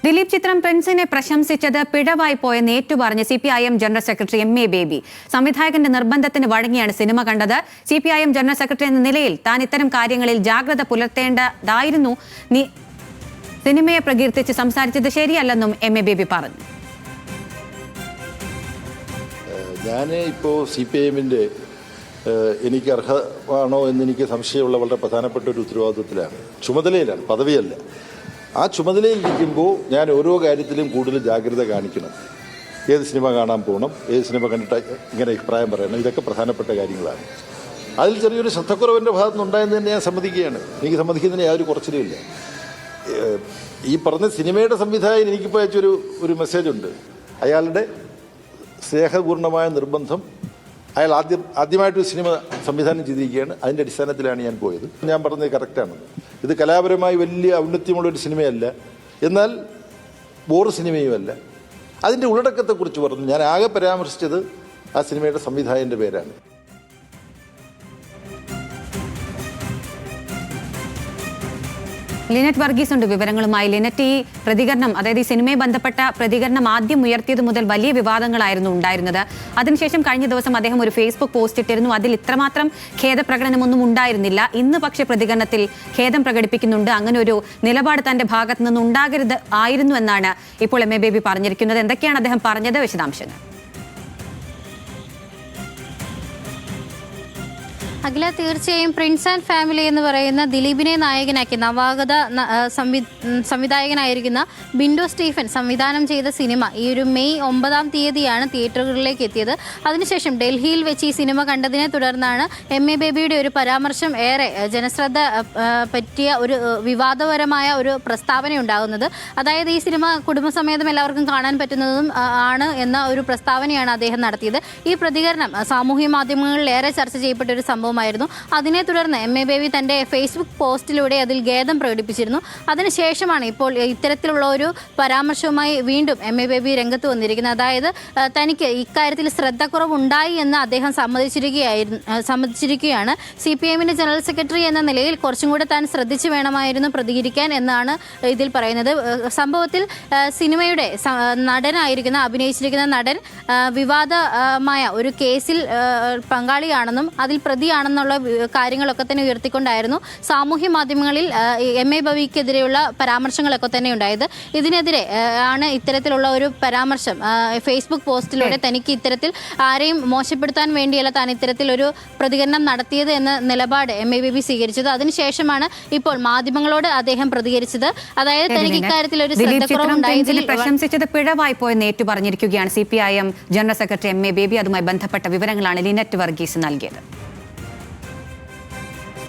ദിലീപ് ചിത്രം പ്രിൻസിനെ പ്രശംസിച്ചത് പിഴവായി പോയെന്ന് ഏറ്റുപറഞ്ഞ് CPIM general secretary MA Baby. സംവിധായകന്റെ നിർബന്ധത്തിന് വഴങ്ങിയാണ് സിനിമ കണ്ടത്. CPIM ജനറൽ സെക്രട്ടറി എന്ന നിലയിൽ താൻ ഇത്തരം കാര്യങ്ങളിൽ ജാഗ്രത പുലർത്തേണ്ടതായിരുന്നു. സിനിമയെ പ്രകീർത്തിച്ച് സംസാരിച്ചത് ശരിയല്ലെന്നും MA ബേബി പറഞ്ഞു. ഞാൻ ഇപ്പോൾ CPIMന്റെ എനിക്ക് അർഹമാണോ എന്നെനിക്ക് സംശയമുള്ള വളരെ പ്രധാനപ്പെട്ട ഒരു ഉത്തരവാദിത്വത്തിലാണ്, ചുമതലയിലാണ്, പദവിയല്ല. ആ ചുമതലയിലിരിക്കുമ്പോൾ ഞാൻ ഓരോ കാര്യത്തിലും കൂടുതൽ ജാഗ്രത കാണിക്കണം. ഏത് സിനിമ കാണാൻ പോകണം, ഏത് സിനിമ കണ്ടിട്ട് ഇങ്ങനെ അഭിപ്രായം പറയണം, ഇതൊക്കെ പ്രധാനപ്പെട്ട കാര്യങ്ങളാണ്. അതിൽ ചെറിയൊരു ശ്രദ്ധക്കുറവിൻ്റെ ഭാഗത്തുനിന്നുണ്ടായെന്ന് തന്നെ ഞാൻ സമ്മതിക്കുകയാണ്. എനിക്ക് സമ്മതിക്കുന്നതിന് യാതൊരു കുറച്ചിലുമില്ല. ഈ പറഞ്ഞ സിനിമയുടെ സംവിധായകൻ എനിക്കിപ്പോൾ അയച്ചൊരു മെസ്സേജുണ്ട്. അയാളുടെ സ്നേഹപൂർണ്ണമായ നിർബന്ധം, അയാൾ ആദ്യമായിട്ടൊരു സിനിമ സംവിധാനം ചെയ്തിരിക്കുകയാണ്. അതിൻ്റെ അടിസ്ഥാനത്തിലാണ് ഞാൻ പോയത്. ഞാൻ പറഞ്ഞത് കറക്റ്റാണെന്ന്. ഇത് കലാപരമായി വലിയ ഔന്നത്യമുള്ളൊരു സിനിമയല്ല, എന്നാൽ ബോറ് സിനിമയുമല്ല. അതിൻ്റെ ഉള്ളടക്കത്തെക്കുറിച്ച് പറഞ്ഞു. ഞാൻ ആകെ പരാമർശിച്ചത് ആ സിനിമയുടെ സംവിധായകൻ്റെ പേരാണ്. ലിനറ്റ് വർഗീസ് ഉണ്ട് വിവരങ്ങളുമായി. ലിനറ്റ്, ഈ പ്രതികരണം, അതായത് ഈ സിനിമയെ ബന്ധപ്പെട്ട പ്രതികരണം ആദ്യം ഉയർത്തിയത് മുതൽ വലിയ വിവാദങ്ങളായിരുന്നു ഉണ്ടായിരുന്നത്. അതിനുശേഷം കഴിഞ്ഞ ദിവസം അദ്ദേഹം ഒരു ഫേസ്ബുക്ക് പോസ്റ്റ് ഇട്ടിരുന്നു. അതിൽ ഇത്രമാത്രം ഖേദപ്രകടനമൊന്നും ഉണ്ടായിരുന്നില്ല. ഇന്ന് പക്ഷേ പ്രതികരണത്തിൽ ഖേദം പ്രകടിപ്പിക്കുന്നുണ്ട്. അങ്ങനെ ഒരു നിലപാട് തന്റെ ഭാഗത്ത് നിന്ന് ഉണ്ടാകരുത് ആയിരുന്നു എന്നാണ് ഇപ്പോൾ MA ബേബി പറഞ്ഞിരിക്കുന്നത്. എന്തൊക്കെയാണ് അദ്ദേഹം പറഞ്ഞത്? വിശദാംശങ്ങൾ. അഖില, തീർച്ചയായും പ്രിൻസ് ആൻഡ് ഫാമിലി എന്ന് പറയുന്ന ദിലീപിനെ നായകനാക്കി നവാഗത സംവിധായകനായിരിക്കുന്ന ബിൻഡോ സ്റ്റീഫൻ സംവിധാനം ചെയ്ത സിനിമ ഈ ഒരു മെയ് 9-ാം തീയതിയാണ് തിയേറ്ററുകളിലേക്ക് എത്തിയത്. അതിനുശേഷം ഡൽഹിയിൽ വെച്ച് ഈ സിനിമ കണ്ടതിനെ തുടർന്നാണ് MA ബേബിയുടെ ഒരു പരാമർശം ഏറെ ജനശ്രദ്ധ പറ്റിയ ഒരു വിവാദപരമായ ഒരു പ്രസ്താവന ഉണ്ടാകുന്നത്. അതായത് ഈ സിനിമ കുടുംബസമേതം എല്ലാവർക്കും കാണാൻ പറ്റുന്നതും ആണ് എന്ന ഒരു പ്രസ്താവനയാണ് അദ്ദേഹം നടത്തിയത്. ഈ പ്രതികരണം സാമൂഹ്യ മാധ്യമങ്ങളിൽ ഏറെ ചർച്ച ചെയ്യപ്പെട്ട ഒരു സംഭവം. അതിനെ തുടർന്ന് MA ബേബി തന്റെ ഫേസ്ബുക്ക് പോസ്റ്റിലൂടെ അതിൽ ഖേദം പ്രകടിപ്പിച്ചിരുന്നു. അതിനുശേഷമാണ് ഇപ്പോൾ ഇത്തരത്തിലുള്ള ഒരു പരാമർശവുമായി വീണ്ടും MA ബേബി രംഗത്ത് വന്നിരിക്കുന്നത്. അതായത് തനിക്ക് ഇക്കാര്യത്തിൽ ശ്രദ്ധക്കുറവുണ്ടായി എന്ന് അദ്ദേഹം സമ്മതിച്ചിരിക്കുകയാണ്. CPIMന്റെ ജനറൽ സെക്രട്ടറി എന്ന നിലയിൽ കുറച്ചും കൂടെ താൻ ശ്രദ്ധിച്ചു വേണമായിരുന്നു പ്രതികരിക്കാൻ എന്നാണ് ഇതിൽ പറയുന്നത്. സംഭവത്തിൽ സിനിമയുടെ അഭിനയിച്ചിരിക്കുന്ന നടൻ വിവാദമായ ഒരു കേസിൽ പങ്കാളിയാണെന്നും അതിൽ പ്രതിയാണെന്നുള്ള കാര്യങ്ങളൊക്കെ തന്നെ ഉയർത്തിക്കൊണ്ടായിരുന്നു സാമൂഹ്യ മാധ്യമങ്ങളിൽ MA ബേബിക്കെതിരെയുള്ള പരാമർശങ്ങളൊക്കെ തന്നെ ഉണ്ടായത്. ഇതിനെതിരെ ആണ് ഇത്തരത്തിലുള്ള ഒരു പരാമർശം ഫേസ്ബുക്ക് പോസ്റ്റിലൂടെ തനിക്ക് ഇത്തരത്തിൽ ആരെയും മോശപ്പെടുത്താൻ വേണ്ടിയല്ല താൻ ഇത്തരത്തിലൊരു പ്രതികരണം നടത്തിയത് എന്ന നിലപാട് MA ബേബി സ്വീകരിച്ചത്. അതിനുശേഷമാണ് ഇപ്പോൾ മാധ്യമങ്ങളോട് അദ്ദേഹം പ്രതികരിച്ചത്. അതായത് തനിക്ക് ഇക്കാര്യത്തിൽ ഒരു ശ്രദ്ധക്കുറവുണ്ടായതിൽ പ്രശംസിച്ചത് പിഴവായി പോയെന്ന് ഏറ്റുപറഞ്ഞിരിക്കുകയാണ് CPIM general secretary MA baby. അതുമായി ബന്ധപ്പെട്ട വിവരങ്ങളാണ് ലിനറ്റ് വർഗീസ് നൽകിയത്.